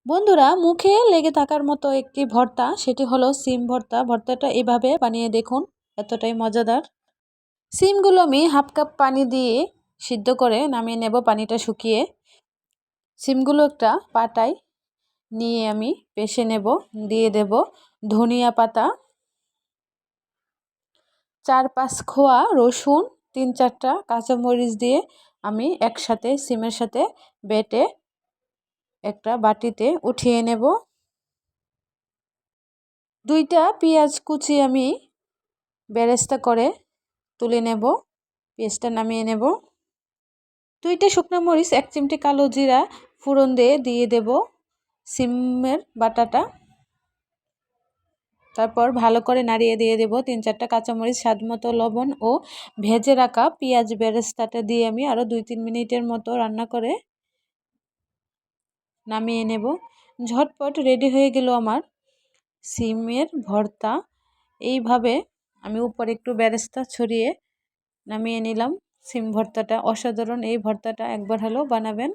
বন্ধুরা, মুখে লেগে থাকার মতো একটি ভর্তা, সেটি হলো সিম ভর্তা। ভর্তাটা এভাবে বানিয়ে দেখুন, এতটাই মজাদার। সিমগুলো আমি হাফ কাপ পানি দিয়ে সিদ্ধ করে নামিয়ে নেব পানিটা শুকিয়ে। সিমগুলো একটা পাটায় নিয়ে আমি পেষে নেব। দিয়ে দেব ধনিয়া পাতা, 4-5 খোয়া রসুন, 3-4টা কাঁচামরিচ দিয়ে আমি একসাথে সিমের সাথে বেটে একটা বাটিতে উঠিয়ে নেব। 2টা পেঁয়াজ কুচি আমি বেরেস্তা করে তুলে নেব। পেঁয়াজটা নামিয়ে নেব। 2টা শুকনো মরিচ, 1 চিমটি কালো জিরা ফোড়ন দিয়ে দেব সিমের বাটাটা। তারপর ভালো করে নাড়িয়ে দিয়ে দেব 3-4টা কাঁচামরিচ, স্বাদমতো লবণ ও ভেজে রাখা পেঁয়াজ বেরেস্তাটা দিয়ে আমি আরও 2-3 মিনিটের মতো রান্না করে নামিয়ে নেব। ঝটপট রেডি হয়ে গেল আমার সিমের ভর্তা। এইভাবে আমি উপরে একটু বেরেস্তা ছড়িয়ে নামিয়ে নিলাম সিম ভর্তাটা। অসাধারণ এই ভর্তাটা, একবার হলেও বানাবেন।